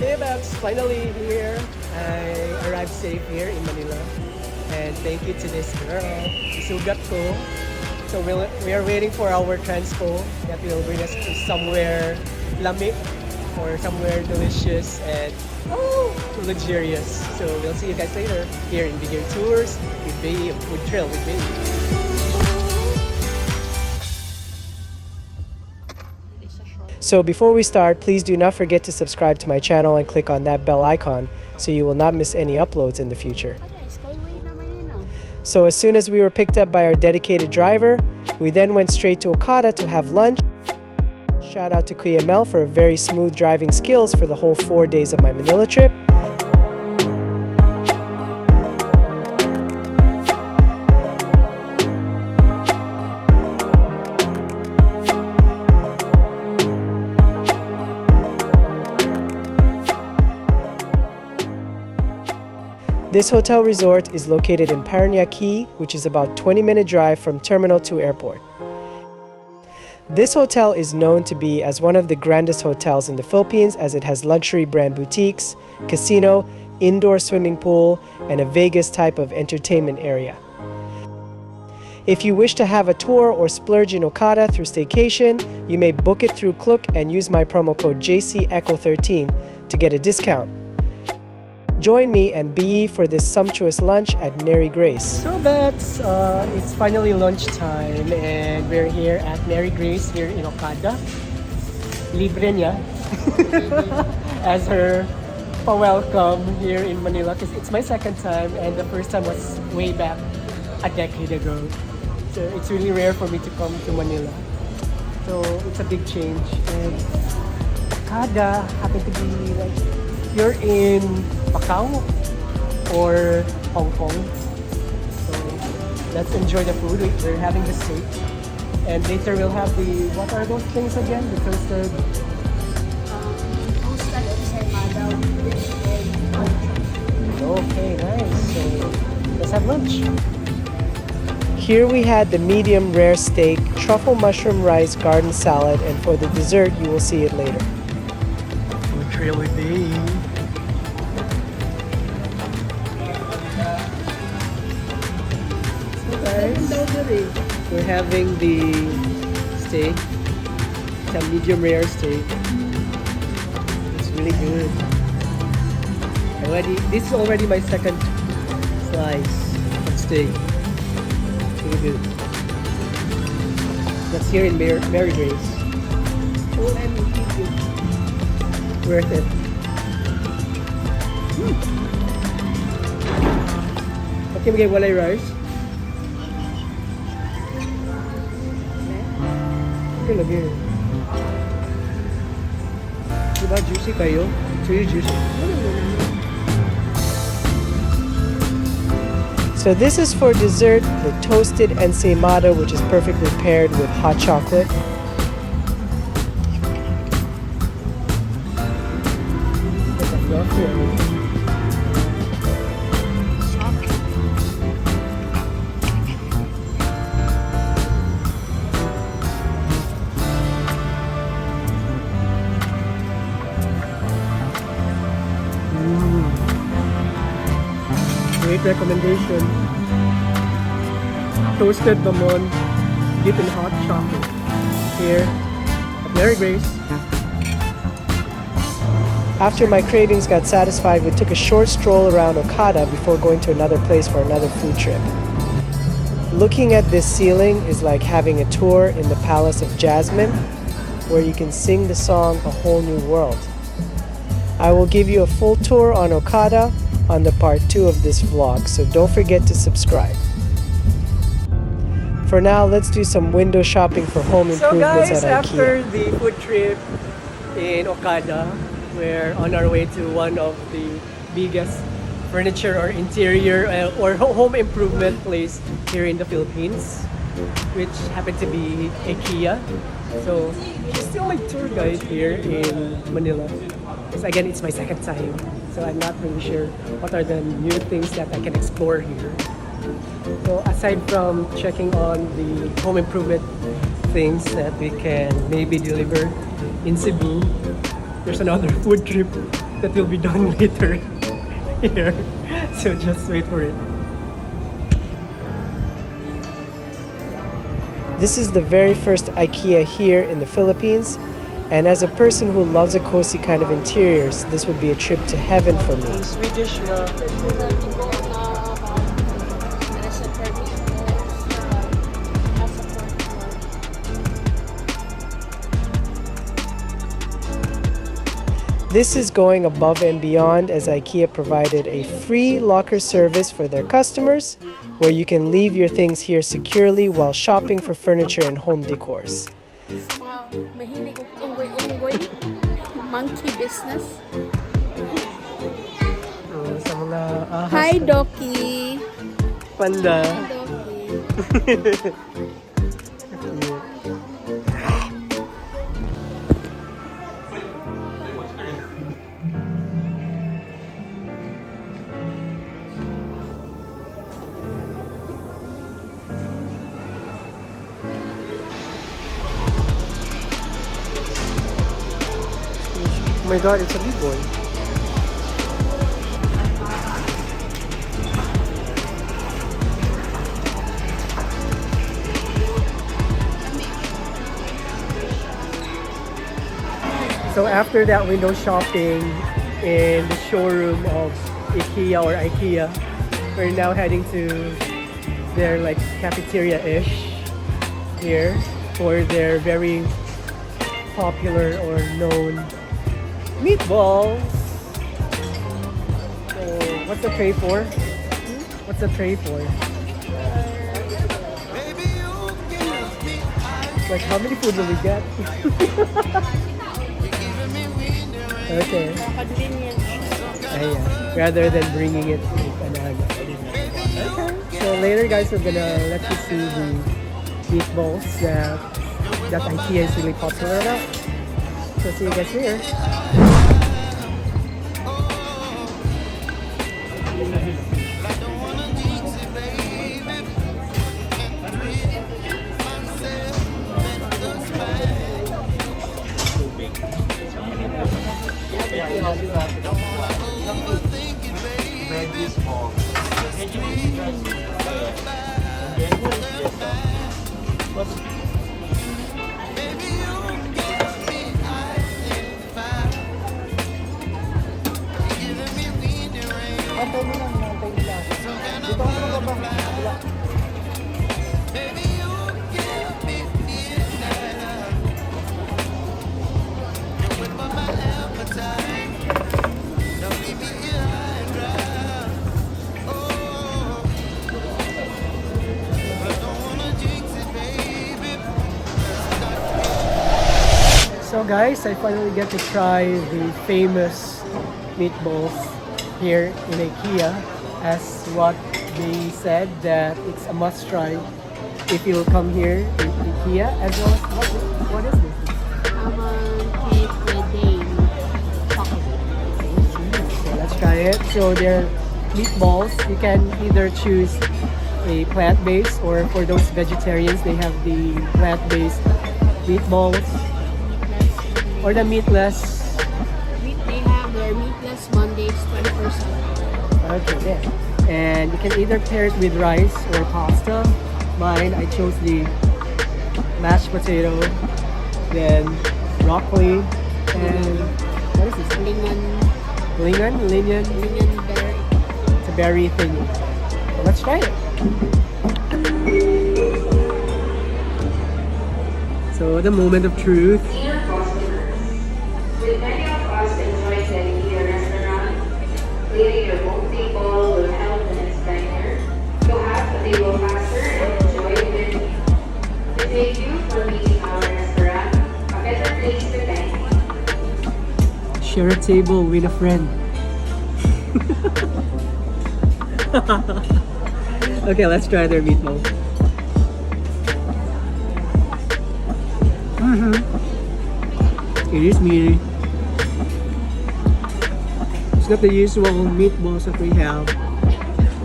Hey Babs, finally here. I arrived safe here in Manila. And thank you to this girl, Sugat ko. So we are waiting for our transpo that will bring us to somewhere lamig or somewhere delicious and luxurious. So we'll see you guys later here in Beyee Tours with Beyee, Food Trail with Beyee. So before we start, please do not forget to subscribe to my channel and click on that bell icon so you will not miss any uploads in the future. So as soon as we were picked up by our dedicated driver, we then went straight to Okada to have lunch. Shout out to Kuya Mel for very smooth driving skills for the whole 4 days of my Manila trip. This hotel resort is located in Paranaque, which is about 20-minute drive from Terminal 2 Airport. This hotel is known to be as one of the grandest hotels in the Philippines as it has luxury brand boutiques, casino, indoor swimming pool, and a Vegas type of entertainment area. If you wish to have a tour or splurge in Okada through staycation, you may book it through Klook and use my promo code JCECHO13 to get a discount. Join me and Beyee for this sumptuous lunch at Mary Grace. So that's it's finally lunchtime and we're here at Mary Grace here in Okada. Libre niya as her welcome here in Manila because it's my second time and the first time was way back a decade ago. So it's really rare for me to come to Manila. So it's a big change and Okada happened to be like you're in Macau or Hong Kong. So let's enjoy the food. We're having the steak. And later we'll have the, what are those things again? The toasted? Toasted ensaymada with egg. Okay, nice. So let's have lunch. Here we had the medium rare steak, truffle mushroom rice, garden salad, and for the dessert you will see it later. Food trail with Beyee. We're having the steak. It's a medium rare steak. It's really good. This is already my second slice of steak. It's really good. That's here in Mary Grace. Oh, I'm eating. Worth it. Okay, we get walay rice. Okay lagi. Diba juicy kayo? It's really juicy. So this is for dessert, the toasted ensaymada, which is perfectly paired with hot chocolate. Great recommendation. Toasted bamon dipped in hot chocolate here at Mary Grace. After my cravings got satisfied, we took a short stroll around Okada before going to another place for another food trip. Looking at this ceiling is like having a tour in the Palace of Jasmine, where you can sing the song A Whole New World. I will give you a full tour on Okada on the part 2 of this vlog, so don't forget to subscribe. For now, let's do some window shopping for home improvements at IKEA. So guys, after the food trip in Okada, we're on our way to one of the biggest furniture or interior or home improvement place here in the Philippines, which happened to be IKEA. So she's still my tour guide here in Manila. Because again, it's my second time, so I'm not really sure what are the new things that I can explore here. So aside from checking on the home improvement things that we can maybe deliver in Cebu, there's another food trip that will be done later here. So just wait for it. This is the very first IKEA here in the Philippines, and as a person who loves a cozy kind of interiors, this would be a trip to heaven for me. Swedish na. This is going above and beyond, as IKEA provided a free locker service for their customers where you can leave your things here securely while shopping for furniture and home decors. Wow, mahilig ko unggoy-unggoy. Monkey business. Sa mga ahas. Hi, Doki. Panda. Doki. Oh my god, it's a big one. So after that window shopping in the showroom of IKEA, we're now heading to their like cafeteria-ish here for their very popular or known meatballs. So what's the tray for? What's the tray for? Like how many food will we get? Okay. Ayan. Rather than bringing it to Canada. Okay. So later guys, we're gonna let you see the meatballs that IKEA is really popular about. So see you guys here. So guys, I finally get to try the famous meatballs here in IKEA, as what they said that it's a must try if you'll come here in IKEA, as well as what is this? Cake with chocolate. So let's try it. So they're meatballs. You can either choose a plant-based, or for those vegetarians, they have the plant-based meatballs. Or the meatless. They have their meatless Mondays 20%. Okay, yeah. And you can either pair it with rice or pasta. Mine, I chose the mashed potato, then broccoli, and what is this? Lingon Berry. It's a berry thing. So let's try it. So the moment of truth. With many of us enjoying the IKEA restaurant, clearing your own table will help the next diner to have a table faster and enjoy a good meal. To thank you for making our restaurant a better place to dine. Share a table with a friend. Okay, let's try their meatball. It is meaty. It's not the usual meatballs that we have.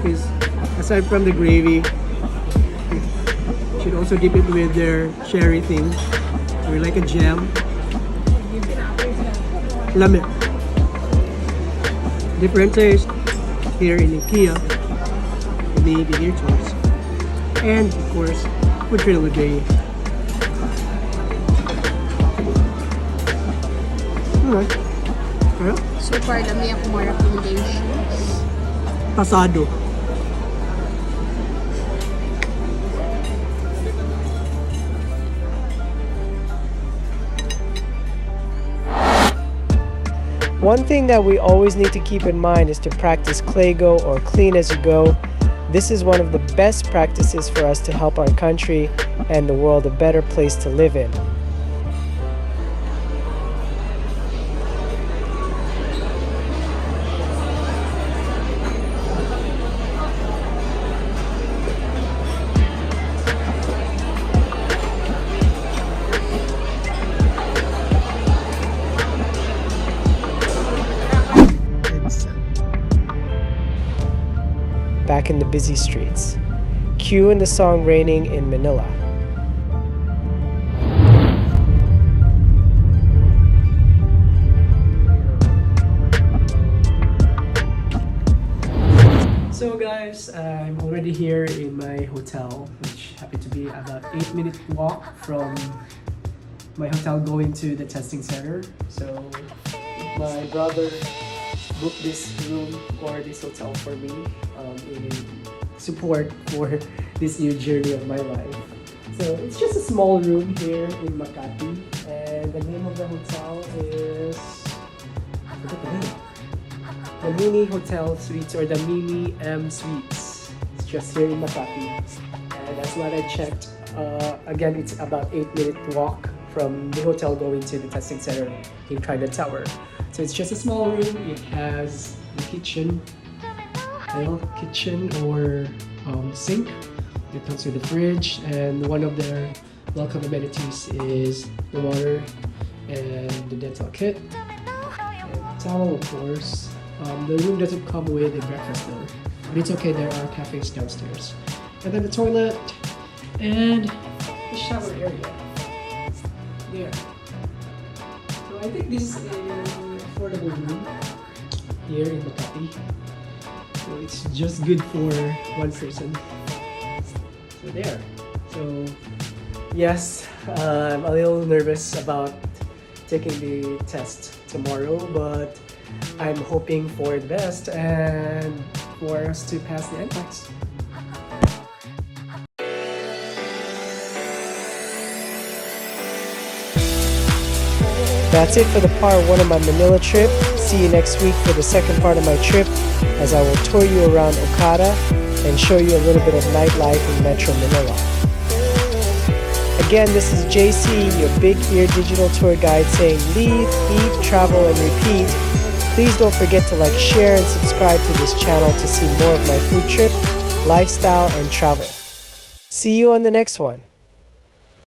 Because aside from the gravy, you should also dip it with their cherry thing, or like a jam. Love it. different taste here in IKEA. Maybe ear tours. And of course, food trail with Beyee. Alright. Yeah. So far, dami ako more recommendations. Pasado. One thing that we always need to keep in mind is to practice Claygo or clean as you go. This is one of the best practices for us to help our country and the world a better place to live in. Back in the busy streets. Cue in the song Raining in Manila. So guys, I'm already here in my hotel, which happened to be about 8-minute walk from my hotel going to the testing center. So my brother booked this room or this hotel for me in support for this new journey of my life. So it's just a small room here in Makati, and the name of the hotel is, I forgot the name. The Mini Hotel Suites or the Mini M Suites. It's just here in Makati, and that's what I checked. Again, it's about 8-minute walk from the hotel going to the testing center in Trident Tower. So it's just a small room. It has the kitchen, or sink. It comes with the fridge, and one of their welcome amenities is the water and the dental kit and towel, of course. The room doesn't come with a breakfast though, but it's okay. There are cafes downstairs, and then the toilet and the shower area there. So I think this is an affordable room here in Makati. So it's just good for one person. So there. So yes, I'm a little nervous about taking the test tomorrow, but I'm hoping for the best and for us to pass the NCLEX. That's it for the part 1 of my Manila trip. See you next week for the second part of my trip, as I will tour you around Okada and show you a little bit of nightlife in Metro Manila. Again, this is JC, your Big Ear Digital Tour Guide, saying leave, eat, travel, and repeat. Please don't forget to like, share, and subscribe to this channel to see more of my food trip, lifestyle, and travel. See you on the next one.